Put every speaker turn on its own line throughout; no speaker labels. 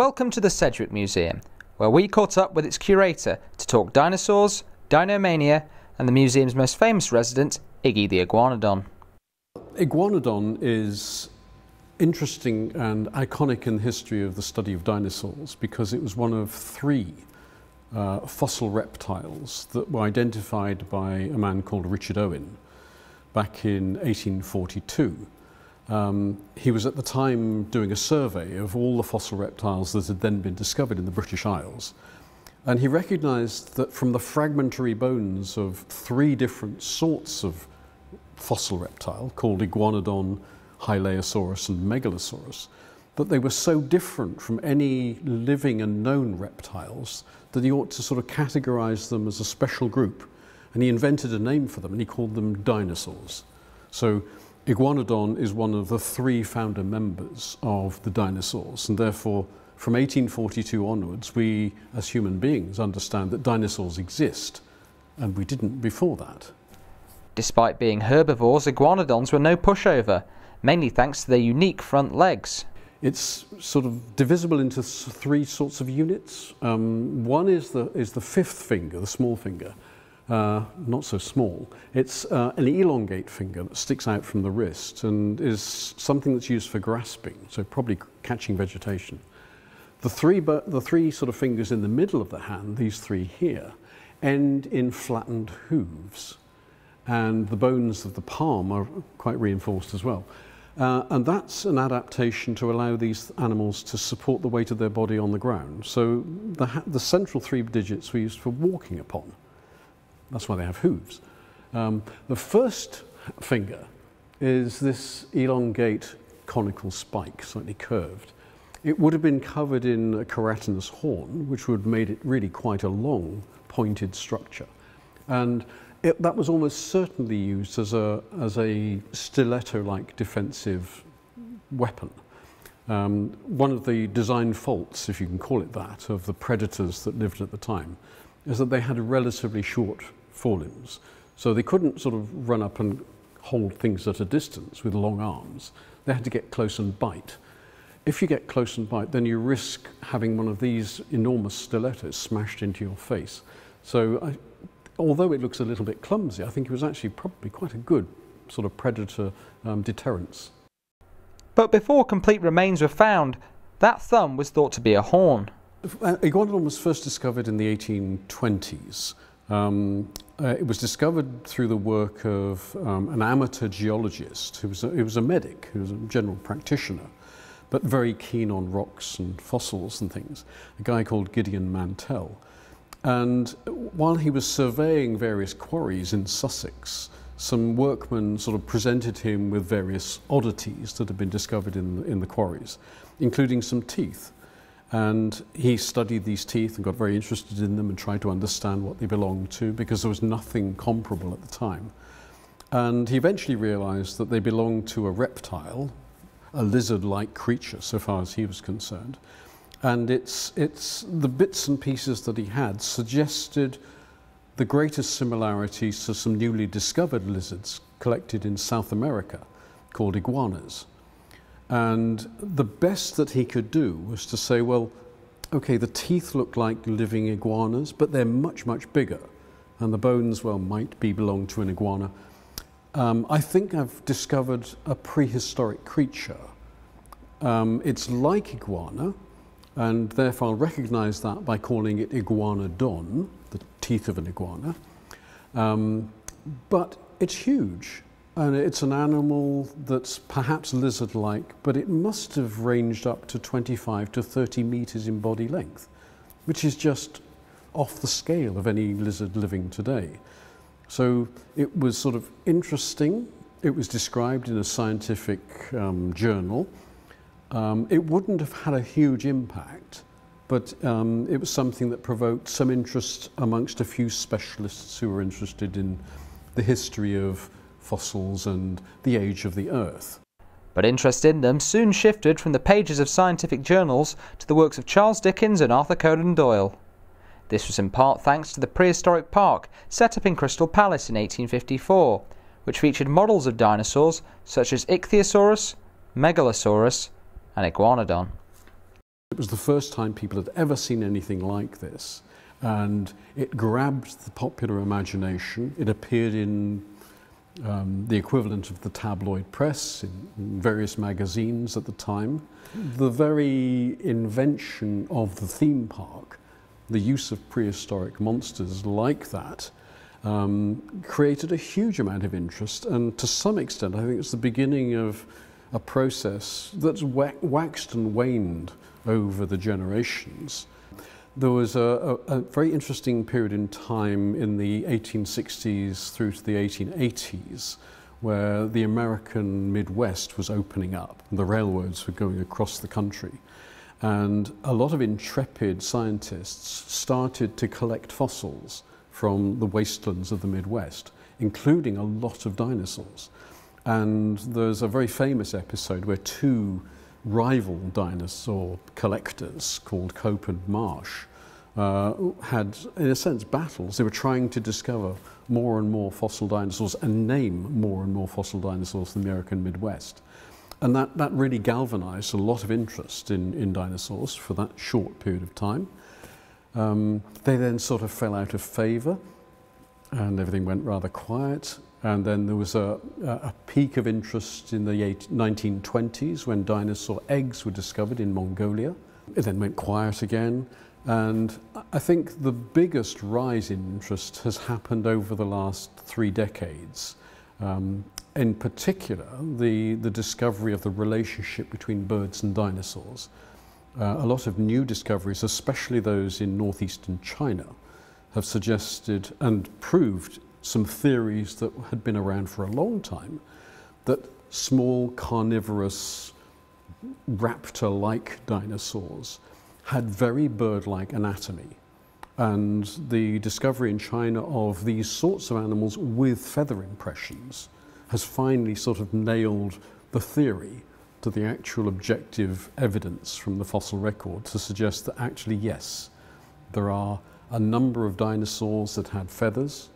Welcome to the Sedgwick Museum, where we caught up with its curator to talk dinosaurs, dinomania, and the museum's most famous resident, Iggy the Iguanodon.
Iguanodon is interesting and iconic in the history of the study of dinosaurs because it was one of three fossil reptiles that were identified by a man called Richard Owen back in 1842. He was at the time doing a survey of all the fossil reptiles that had then been discovered in the British Isles. And he recognized that from the fragmentary bones of three different sorts of fossil reptile called Iguanodon, Hylaeosaurus and Megalosaurus, that they were so different from any living and known reptiles that he ought to sort of categorize them as a special group. And he invented a name for them and he called them dinosaurs. So Iguanodon is one of the three founder members of the dinosaurs, and therefore from 1842 onwards we as human beings understand that dinosaurs exist, and we didn't before that.
Despite being herbivores, iguanodons were no pushover, mainly thanks to their unique front legs.
It's sort of divisible into three sorts of units. One is the fifth finger, the small finger. Not so small. It's an elongate finger that sticks out from the wrist and is something that's used for grasping, so probably catching vegetation. The three sort of fingers in the middle of the hand, these three here, end in flattened hooves, and the bones of the palm are quite reinforced as well. And that's an adaptation to allow these animals to support the weight of their body on the ground. So the central three digits were used for walking upon. That's why they have hooves. The first finger is this elongate conical spike, slightly curved. It would have been covered in a keratinous horn, which would have made it really quite a long, pointed structure. And that was almost certainly used as a stiletto-like defensive weapon. One of the design faults, if you can call it that, of the predators that lived at the time is that they had relatively short forelimbs. So they couldn't sort of run up and hold things at a distance with long arms. They had to get close and bite. If you get close and bite, then you risk having one of these enormous stilettos smashed into your face. So although it looks a little bit clumsy, I think it was actually probably quite a good sort of predator deterrence.
But before complete remains were found, that thumb was thought to be a horn.
Iguanodon was first discovered in the 1820s. It was discovered through the work of an amateur geologist who was a medic, who was a general practitioner, but very keen on rocks and fossils and things, a guy called Gideon Mantell. And while he was surveying various quarries in Sussex, some workmen sort of presented him with various oddities that had been discovered in the quarries, including some teeth. And he studied these teeth and got very interested in them and tried to understand what they belonged to, because there was nothing comparable at the time. And he eventually realized that they belonged to a reptile, a lizard-like creature so far as he was concerned. And it's the bits and pieces that he had suggested the greatest similarities to some newly discovered lizards collected in South America called iguanas. And the best that he could do was to say, well, okay, the teeth look like living iguanas, but they're much, much bigger. And the bones, well, might belong to an iguana. I think I've discovered a prehistoric creature. It's like iguana, and therefore I'll recognize that by calling it Iguanodon, the teeth of an iguana. But it's huge. And it's an animal that's perhaps lizard-like, but it must have ranged up to 25 to 30 meters in body length, which is just off the scale of any lizard living today. So it was sort of interesting. It was described in a scientific journal. It wouldn't have had a huge impact, but it was something that provoked some interest amongst a few specialists who were interested in the history of fossils and the age of the Earth.
But interest in them soon shifted from the pages of scientific journals to the works of Charles Dickens and Arthur Conan Doyle. This was in part thanks to the prehistoric park set up in Crystal Palace in 1854, which featured models of dinosaurs such as Ichthyosaurus, Megalosaurus and Iguanodon.
It was the first time people had ever seen anything like this, and it grabbed the popular imagination. It appeared in the equivalent of the tabloid press, in various magazines at the time. The very invention of the theme park, the use of prehistoric monsters like that, created a huge amount of interest, and to some extent I think it's the beginning of a process that's waxed and waned over the generations. There was a very interesting period in time in the 1860s through to the 1880s where the American Midwest was opening up and the railroads were going across the country. And a lot of intrepid scientists started to collect fossils from the wastelands of the Midwest, including a lot of dinosaurs. And there's a very famous episode where two rival dinosaur collectors called Cope and Marsh had, in a sense, battles. They were trying to discover more and more fossil dinosaurs and name more and more fossil dinosaurs in the American Midwest. And that really galvanized a lot of interest in dinosaurs for that short period of time. They then sort of fell out of favor and everything went rather quiet. And then there was a peak of interest in the 1920s when dinosaur eggs were discovered in Mongolia. It then went quiet again. And I think the biggest rise in interest has happened over the last 3 decades. In particular, the discovery of the relationship between birds and dinosaurs. A lot of new discoveries, especially those in northeastern China, have suggested and proved some theories that had been around for a long time, that small carnivorous raptor-like dinosaurs had very bird-like anatomy. And the discovery in China of these sorts of animals with feather impressions has finally sort of nailed the theory to the actual objective evidence from the fossil record to suggest that actually, yes, there are a number of dinosaurs that had feathers,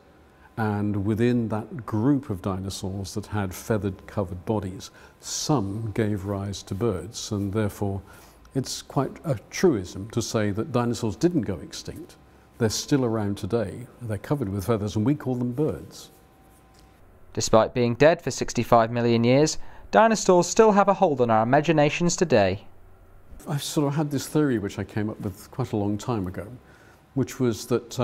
and within that group of dinosaurs that had feathered covered bodies, some gave rise to birds, and therefore it's quite a truism to say that dinosaurs didn't go extinct. They're still around today, they're covered with feathers, and we call them birds.
Despite being dead for 65 million years, dinosaurs still have a hold on our imaginations today.
I've sort of had this theory which I came up with quite a long time ago, which was that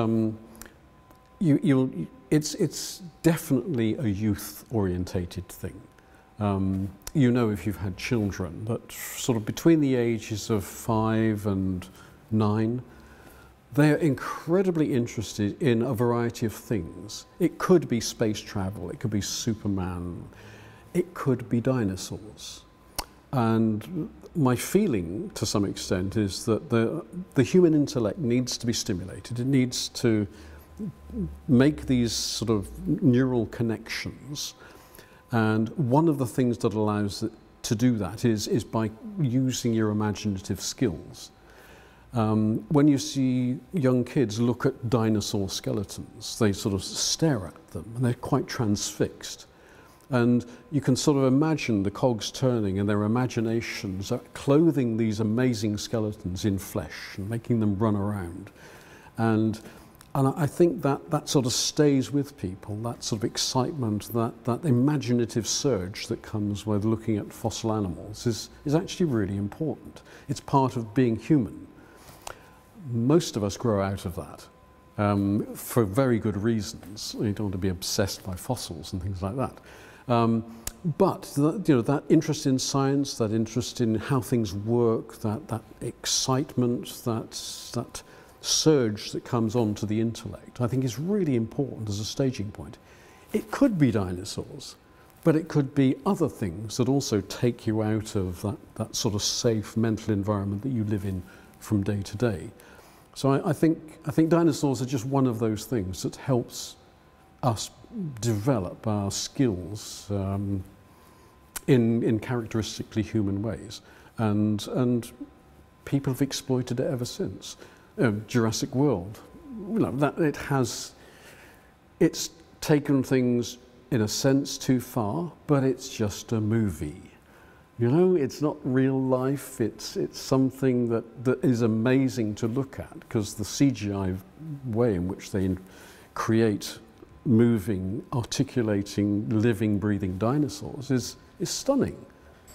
it's definitely a youth-orientated thing. You know, if you've had children, that sort of between the ages of 5 and 9, they're incredibly interested in a variety of things. It could be space travel, it could be Superman, it could be dinosaurs. And my feeling, to some extent, is that the human intellect needs to be stimulated. It needs to make these sort of neural connections. And one of the things that allows it to do that is by using your imaginative skills. When you see young kids look at dinosaur skeletons, they sort of stare at them and they're quite transfixed. And you can sort of imagine the cogs turning and their imaginations are clothing these amazing skeletons in flesh and making them run around. And I think that sort of stays with people, that sort of excitement, that imaginative surge that comes with looking at fossil animals is actually really important. It's part of being human. Most of us grow out of that for very good reasons. You don't want to be obsessed by fossils and things like that. But that interest in science, that interest in how things work, that excitement, that surge that comes onto the intellect, I think is really important as a staging point. It could be dinosaurs, but it could be other things that also take you out of that sort of safe mental environment that you live in from day to day. So I think dinosaurs are just one of those things that helps us develop our skills in characteristically human ways, and people have exploited it ever since. Jurassic World, it's taken things in a sense too far, but it's just a movie. You know, it's not real life, it's something that is amazing to look at, because the CGI way in which they create moving, articulating, living, breathing dinosaurs is stunning.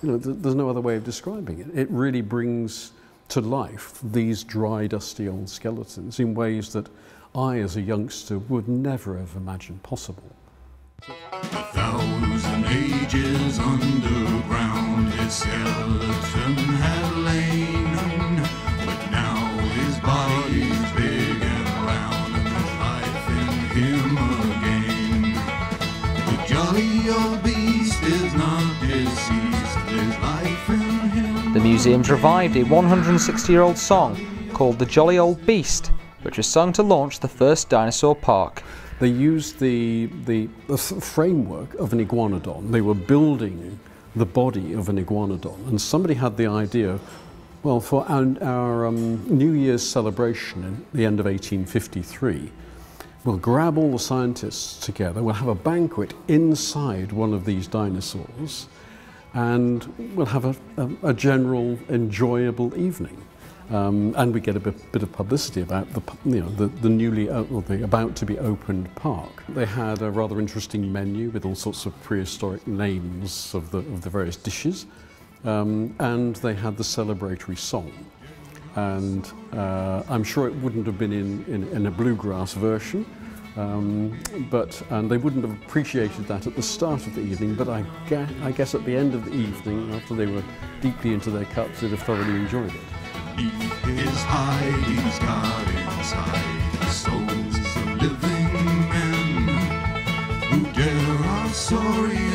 You know, there's no other way of describing it. It really brings to life these dry, dusty old skeletons in ways that I, as a youngster, would never have imagined possible.
1,000 ages underground, his skeleton had lain, but now his body's big and round, and there's life in him again. The jolly old beast is not deceased, there's life in him.
The museum's revived a 160-year-old song called The Jolly Old Beast, which was sung to launch the first dinosaur park.
They used the framework of an iguanodon. They were building the body of an iguanodon, and somebody had the idea, well, for our New Year's celebration at the end of 1853, we'll grab all the scientists together, we'll have a banquet inside one of these dinosaurs, and we'll have a general enjoyable evening. And we get a bit of publicity about the newly or the about to be opened park. They had a rather interesting menu with all sorts of prehistoric names of the various dishes, and they had the celebratory song. And I'm sure it wouldn't have been in a bluegrass version, and they wouldn't have appreciated that at the start of the evening. But I guess at the end of the evening, after they were deeply into their cups, they'd have thoroughly enjoyed it.
His hide, he's got inside the souls of living men who dare our sorry